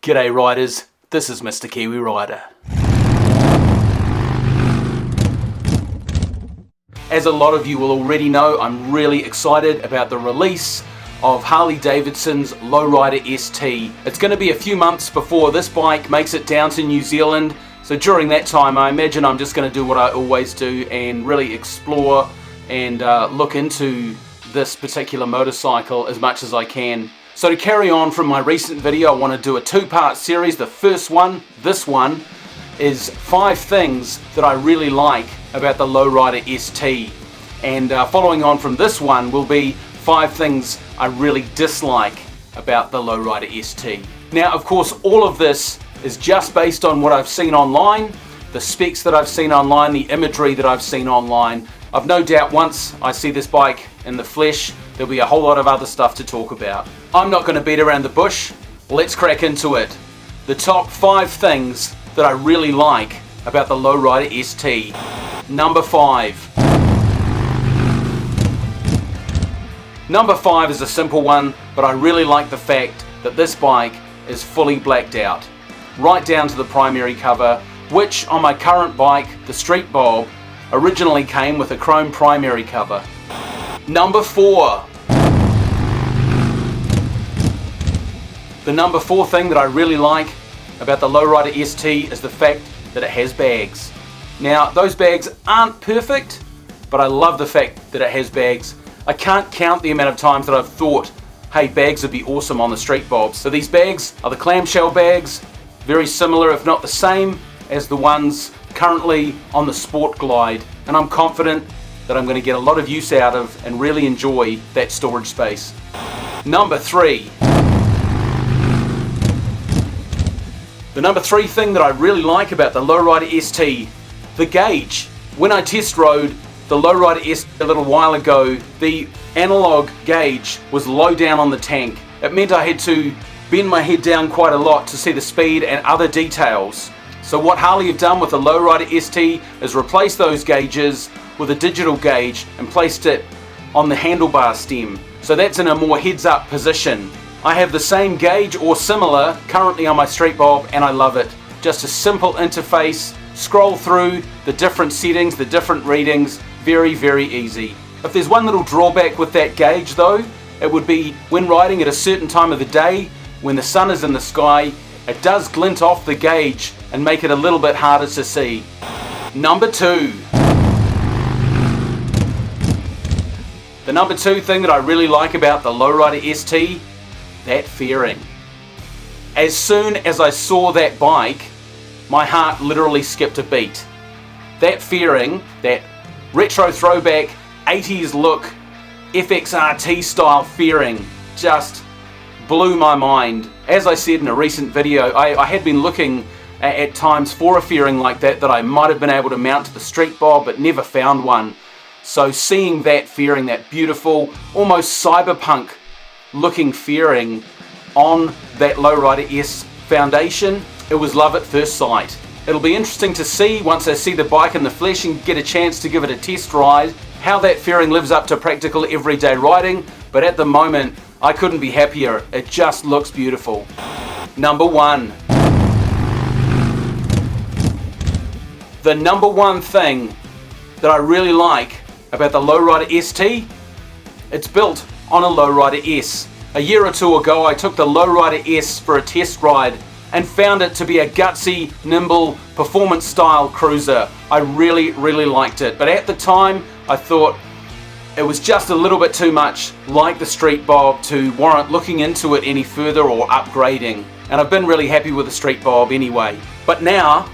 G'day riders, this is Mr. Kiwi Rider. As a lot of you will already know, I'm really excited about the release of Harley-Davidson's Lowrider ST. It's going to be a few months before this bike makes it down to New Zealand, so during that time I imagine I'm just going to do what I always do and really explore and look into this particular motorcycle as much as I can. So to carry on from my recent video, I want to do a two-part series. The first one, this one, is 5 things that I really like about the Lowrider ST. And following on from this one will be 5 things I really dislike about the Lowrider ST. Now, of course, all of this is just based on what I've seen online, the specs that I've seen online, the imagery that I've seen online. I've no doubt once I see this bike in the flesh, there'll be a whole lot of other stuff to talk about. I'm not going to beat around the bush. Let's crack into it. The top 5 things that I really like about the Lowrider ST. Number 5. Number 5 is a simple one, but I really like the fact that this bike is fully blacked out, right down to the primary cover, which on my current bike, the Street Bob, originally came with a chrome primary cover. Number 4. The number 4 thing that I really like about the Lowrider ST is the fact that it has bags. Now, those bags aren't perfect, but I love the fact that it has bags. I can't count the amount of times that I've thought, hey, bags would be awesome on the Street Bobs. So these bags are the clamshell bags, very similar if not the same as the ones currently on the Sport Glide, and I'm confident that I'm going to get a lot of use out of and really enjoy that storage space. Number 3. The number 3 thing that I really like about the Lowrider ST, the gauge. When I test rode the Lowrider ST a little while ago, the analog gauge was low down on the tank. It meant I had to bend my head down quite a lot to see the speed and other details. So what Harley have done with the Lowrider ST is replace those gauges with a digital gauge and placed it on the handlebar stem. So that's in a more heads-up position. I have the same gauge or similar currently on my Street Bob and I love it. Just a simple interface, scroll through the different settings, the different readings, very, very easy. If there's one little drawback with that gauge though, it would be when riding at a certain time of the day, when the sun is in the sky, it does glint off the gauge and make it a little bit harder to see. Number 2. The number 2 thing that I really like about the Lowrider ST, that fairing. As soon as I saw that bike, my heart literally skipped a beat. That fairing, that retro throwback 80s look FXRT style fairing, just blew my mind. As I said in a recent video, I had been looking at times for a fairing like that I might have been able to mount to the Street Bob but never found one. So seeing that fairing, that beautiful, almost cyberpunk looking fairing on that Lowrider S foundation, it was love at first sight. It'll be interesting to see once I see the bike in the flesh and get a chance to give it a test ride, how that fairing lives up to practical everyday riding, but at the moment I couldn't be happier. It just looks beautiful. Number 1. The number 1 thing that I really like about the Lowrider ST, it's built on a Lowrider S. A year or 2 ago I took the Lowrider S for a test ride and found it to be a gutsy, nimble, performance style cruiser. I really, really liked it, but at the time I thought it was just a little bit too much like the Street Bob to warrant looking into it any further or upgrading, and I've been really happy with the Street Bob anyway. But now,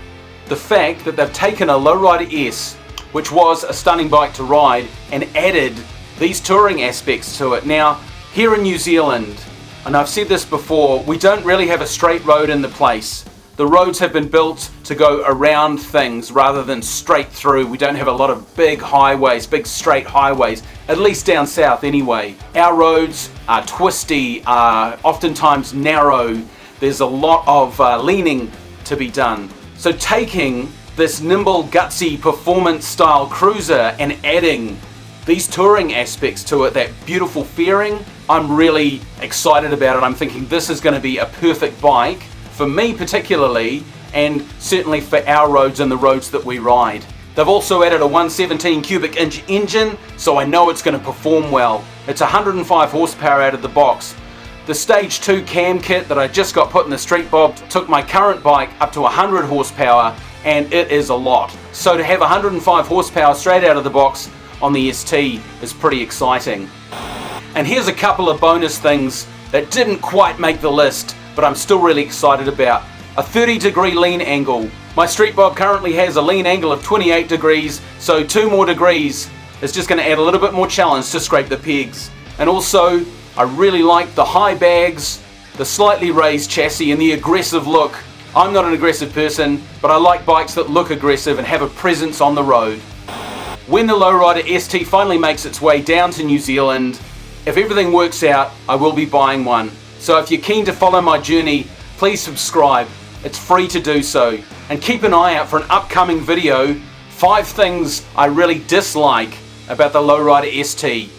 the fact that they've taken a Lowrider S, which was a stunning bike to ride, and added these touring aspects to it. Now, here in New Zealand, and I've said this before, we don't really have a straight road in the place. The roads have been built to go around things rather than straight through. We don't have a lot of big highways, big straight highways, at least down south anyway. Our roads are twisty, are oftentimes narrow. There's a lot of leaning to be done. So taking this nimble, gutsy, performance style cruiser and adding these touring aspects to it, that beautiful fairing, I'm really excited about it. I'm thinking this is going to be a perfect bike for me particularly, and certainly for our roads and the roads that we ride. They've also added a 117 cubic inch engine, so I know it's going to perform well. It's 105 horsepower out of the box. The Stage 2 cam kit that I just got put in the Street Bob took my current bike up to 100 horsepower, and it is a lot. So to have 105 horsepower straight out of the box on the ST is pretty exciting. And here's a couple of bonus things that didn't quite make the list, but I'm still really excited about. A 30-degree lean angle. My Street Bob currently has a lean angle of 28 degrees, so 2 more degrees is just going to add a little bit more challenge to scrape the pegs. And also, I really like the high bags, the slightly raised chassis, and the aggressive look. I'm not an aggressive person, but I like bikes that look aggressive and have a presence on the road. When the Lowrider ST finally makes its way down to New Zealand, if everything works out, I will be buying one. So if you're keen to follow my journey, please subscribe. It's free to do so. And keep an eye out for an upcoming video, 5 things I really dislike about the Lowrider ST.